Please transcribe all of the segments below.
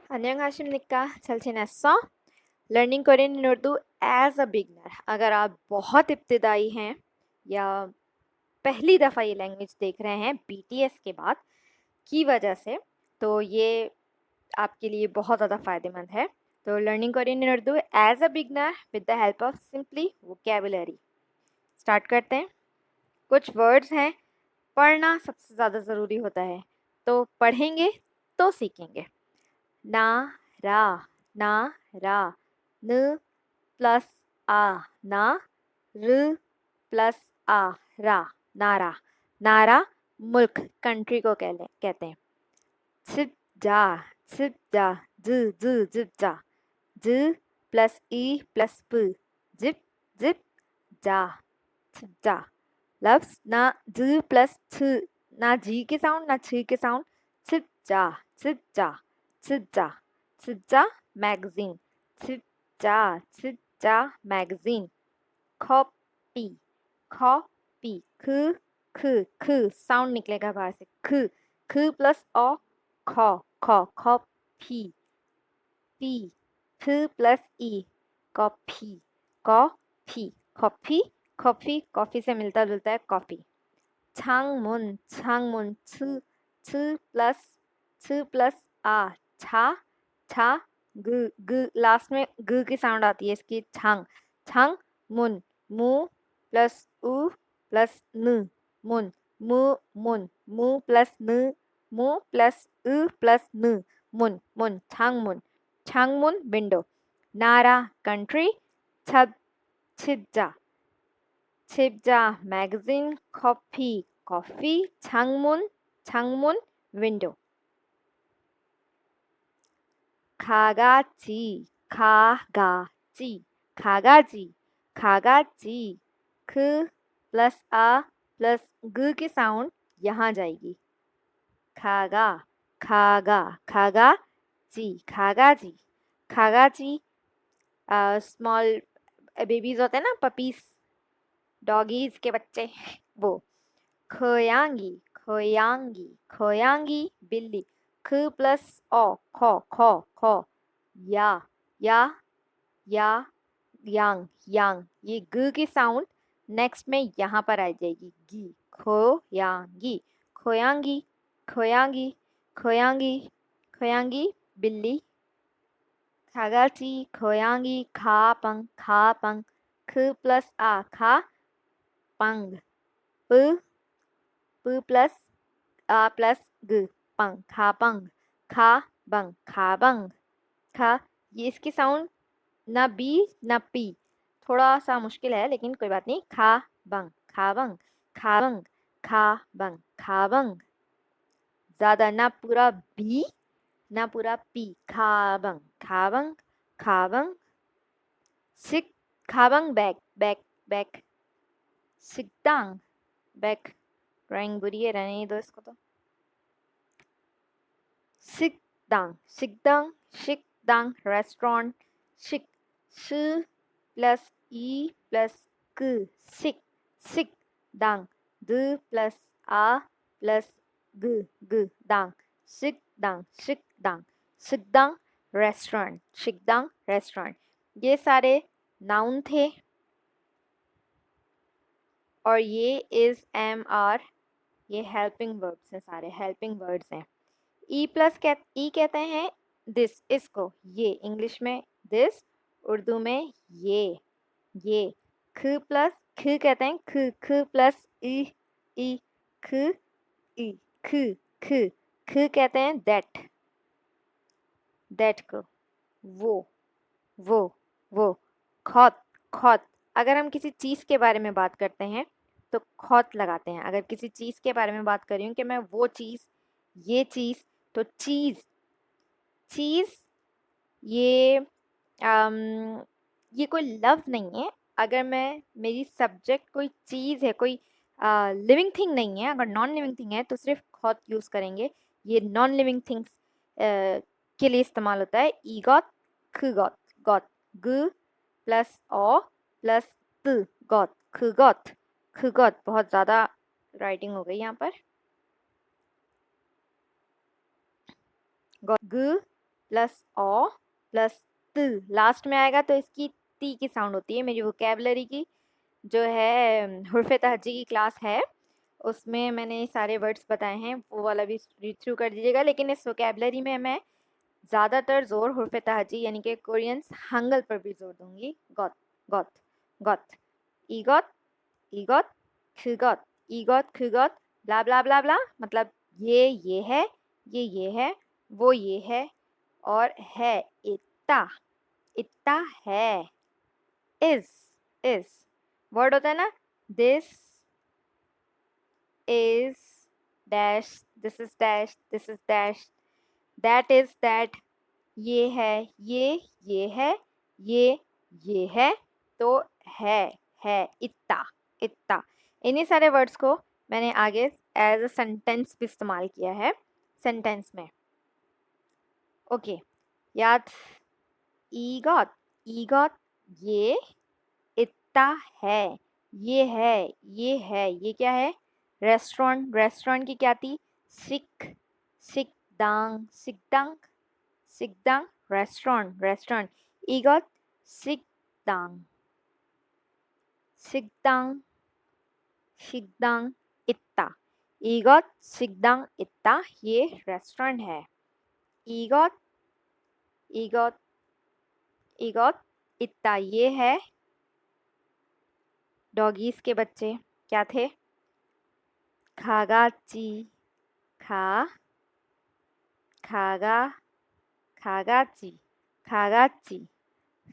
안녕하십니까? 잘 지냈어? Learning Korean in Urdu as a beginner. अगर आप बहुत इब्तदाई हैं या पहली दफ़ा ये लैंग्वेज देख रहे हैं बीटीएस के बाद की वजह से, तो ये आपके लिए बहुत ज़्यादा फ़ायदेमंद है। तो learning Korean in Urdu as a beginner with the help of simply vocabulary start करते हैं। कुछ वर्ड्स हैं, पढ़ना सबसे ज़्यादा ज़रूरी होता है, तो पढ़ेंगे तो सीखेंगे। ना रा, ना रा, न प्लस आ ना, र प्लस आ रा, नारा। नारा मुल्क, कंट्री को कहते हैं। छिप जा, छिप जा, ज ज जिप जा, ज प्लस ई प्लस प, जिप जिप जा, छिप जा। लफ्ज ना ज प्लस छ, ना जी के साउंड ना छ के साउंड। छिप जा, छिप जा, छिप जा, छिप जा मैगजीन, छिप जा मैगजीन। कॉपी, कॉपी, ख साउंड निकलेगा बाहर से, ख प्लस ओ, कॉपी, पी, फ प्लस ई, coffee, coffee, coffee, coffee, coffee से मिलता जुलता है कॉफी। छांगमुन, छांगमुन, छ प्लस आ, छा, छा, ग लास्ट में ग की साउंड आती है इसकी, छांग, छांग मुन, मु प्लस उ प्लस न, मुन, मुन, मु प्लस न, मु प्लस उ प्लस न, मुन, मुन, छांगमुन, छांगमुन विंडो। नारा कंट्री, छब छिपजा, छिपजा मैगजीन, कॉफी कॉफी, छांगमुन, छांगमुन विंडो। खागाची, खागाची, खागाची, खागाची, ख प्लस आ प्लस ग की साउंड यहाँ जाएगी, खागा, खागा, खागा जी, खागा जी, खागा जी। स्मॉल बेबीज होते हैं ना, पपीज, डॉगीज के बच्चे, वो। खोयांगी, खोयांगी, खोयांगी बिल्ली, ख प्लस ओ, खो, या, या, या, यांग, यांग, ये ग की साउंड नेक्स्ट में यहाँ पर आ जाएगी, गी, खोयांगी, खोयांगी, खोयांगी, खोयांगी, खोयांगी बिल्ली। खागाची, खोयांगी, खापंग, खापंग, ख प्लस आ, खा पंग, प प्लस आ प्लस ग, पंग, खापंग, खा बंग, खाबंग, खा। ये इसकी साउंड ना बी ना पी, थोड़ा सा मुश्किल है लेकिन कोई बात नहीं। खा बंग, खाबंग, खाबंग, खा बंग, खाबंग। ज्यादा ना पूरा बी ना पूरा पी, खाबंग, खाबंग, खाबंग। सिक, खाबंग बैग, बैग, बैग, सिकदांग बैग। ड्राइंग बुरी है, रहने दो इसको तो। सिकदांग, सिकदांग, शिकदांग रेस्टोरेंट, शिक, श प्लस ई प्लस क, सिक, सिक दांग, द प्लस आ प्लस ग दांग, सिकदांग, शिकदांग, सिकदांग रेस्टोरेंट, शिकदांग रेस्टोरेंट। ये सारे नाउन थे और ये इज एम आर, ये हेल्पिंग वर्ब्स हैं, सारे हेल्पिंग वर्ड्स हैं। ई प्लस ई कहते हैं दिस, इसको, ये इंग्लिश में दिस, उर्दू में ये। ख प्लस ख कहते हैं ख प्लस ई, ख ई, ख ख ख कहते हैं दैट को, वो। खौत, खौत, अगर हम किसी चीज़ के बारे में बात करते हैं तो खौत लगाते हैं। अगर किसी चीज़ के बारे में बात कर रही हूँ कि मैं वो चीज़, ये चीज़, तो चीज़, चीज़ ये ये कोई लफ्ज़ नहीं है। अगर मैं, मेरी सब्जेक्ट कोई चीज़ है, कोई लिविंग थिंग नहीं है, अगर नॉन लिविंग थिंग है तो सिर्फ खौत यूज़ करेंगे। ये नॉन लिविंग थिंग्स के लिए इस्तेमाल होता है। ई गॉट, ख गॉट, गॉट, ग प्लस ओ प्लस त, गॉट, ख गॉट, ख गॉट। बहुत ज़्यादा राइटिंग हो गई यहाँ पर। ग प्लस ओ प्लस त लास्ट में आएगा तो इसकी ती की साउंड होती है। मेरी वोकेबलरी की जो है हुर्फ़े तहज्जी की क्लास है, उसमें मैंने सारे वर्ड्स बताए हैं, वो वाला भी रीड थ्रू कर दीजिएगा। लेकिन इस वोकेबलरी में मैं ज़्यादातर ज़ोर हुर्फ़े तहज्जी यानी कि कोरियंस हंगल पर भी ज़ोर दूंगी। गॉट गॉट गॉट, ईगॉट ईगॉट, खगॉट ईगॉट खगॉट, ब्ला ब्ला ब्ला ब्ला, मतलब ये है, ये है, वो ये है, और है इत्ता, इत्ता है। इज वर्ड होता है ना, this is dash, this is dash, this is dash, that is that, ये है, ये है, ये है, तो है इत्ता, इत्ता। इन्हीं सारे वर्ड्स को मैंने आगे एज अ सेंटेंस भी इस्तेमाल किया है सेंटेंस में। ओके, याद, ईगॉट, ईगॉट, ये इत्ता है, ये है, ये क्या है, रेस्टोरेंट, रेस्टोरेंट की क्या थी, सिक, सिकदांग, सिकदांग, सिकदांग, रेस्टोरेंट, रेस्टोरेंट, ईगॉट सिकदांग, सिकदांग, सिकदांग इत्ता, ईगॉट सिकदांग इत्ता, ये रेस्टोरेंट है। ईगॉट, ईगॉट, ईगॉट इत्ता, ये है, डॉगीज के बच्चे क्या थे, खागाची, खा, खागा, खागाची, खागाची,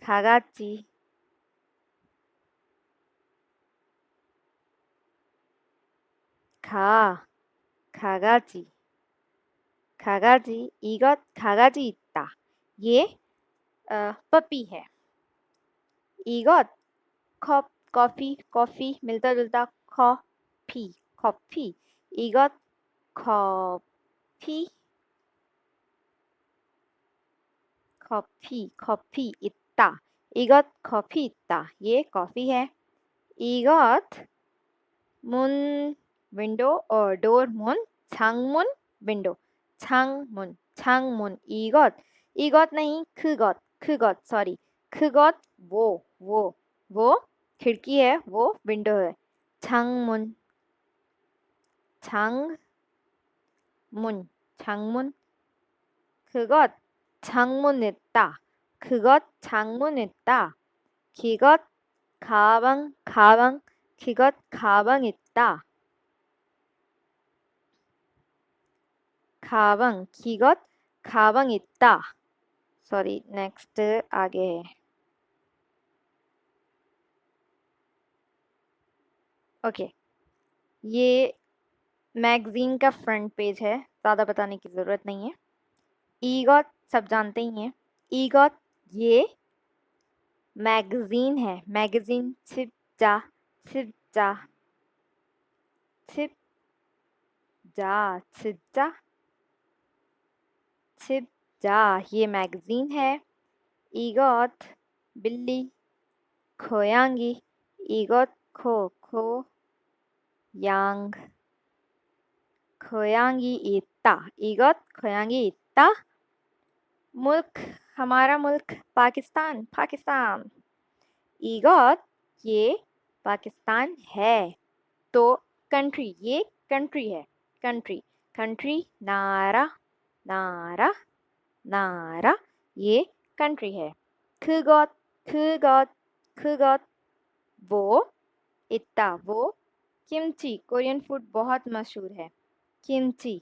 खागाची, खा, खागाची, खागाची, ईगॉट खागाची इत्ता, ये पपी है। ईगॉट कॉफी, कॉफी मिलता जुलता, कॉफी, कॉफी, ईगॉट कॉफी, कॉफी, कॉफी इत्ता, ईगॉट कॉफी इत्ता, ये कॉफी है। ईगॉट मुन विंडो और डोर, मुन 창문 विंडो, 창문, 창문, ईगॉट, ईगॉट नहीं 크got, 크got सॉरी, 크got वो खिड़की है, वो विंडो है। 창문, 창문, 창문, 그것 창문 있다, 그것 창문 있다, 그것 가방, 가방, 그것 가방 있다, 가방, 그것 가방 있다, सॉरी नेक्स्ट आगे है। ओके, ये मैगजीन का फ्रंट पेज है, ज़्यादा बताने की ज़रूरत नहीं है। ईगॉट सब जानते ही हैं, ईगॉट ये मैगजीन है, मैगजीन, छिप जा, छिप जा, छिप जा, छिप जा, छिप जा, ये मैगजीन है। ईगॉट बिल्ली, खोयांगी, ईगॉट खो यांग, खोयांगी इत्ता, ईगॉट खोयांगी इत्ता, मुल्क हमारा मुल्क पाकिस्तान, पाकिस्तान, ईगॉट ये पाकिस्तान है, तो कंट्री, ये कंट्री है, कंट्री, कंट्री, नारा, नारा, नारा, ये कंट्री है। 그것, 그것, 그것 वो, इत्ता वो, किमची कोरियन फूड बहुत मशहूर है, किमची,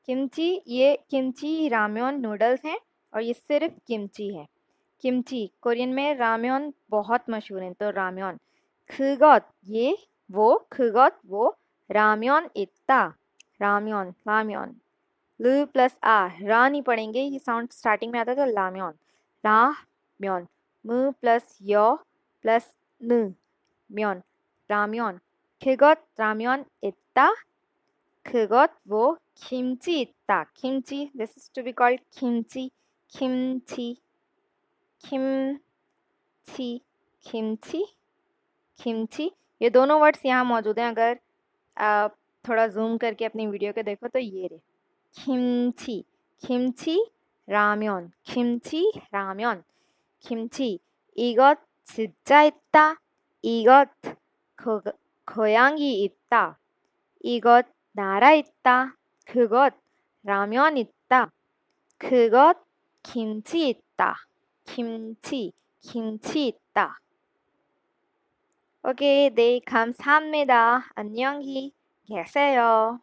किमची, ये किमची राम्योन नूडल्स हैं और ये सिर्फ किमची है। किमची कोरियन में राम्योन बहुत मशहूर हैं, तो राम्योन। 그것 ये वो, 그것 वो, राम्योन इत्ता, राम्योन, राम्योन, ल प्लस आ, रा नहीं पढ़ेंगे, ये साउंड स्टार्टिंग में आता है, तो लाम्योन, राम्योन, म प्लस यो प्लस न, म्योन, राम्योन, 그것 राम्योन इत्ता, 그것 वो, kimchi इत्ता, kimchi, this is to be called kimchi, kimchi, kimchi, kimchi, kimchi, ये दोनों वर्ड्स यहाँ मौजूद हैं, अगर आप थोड़ा जूम करके अपनी वीडियो को देखो तो ये रे, kimchi, kimchi 라면, 김치, 라면, 김치. 이것 진짜 있다. 이것 고양이 있다. 이것 나라 있다. 그것 라면 있다. 그것 김치 있다. 김치 있다. 오케이, 네, 감사합니다. 안녕히 계세요.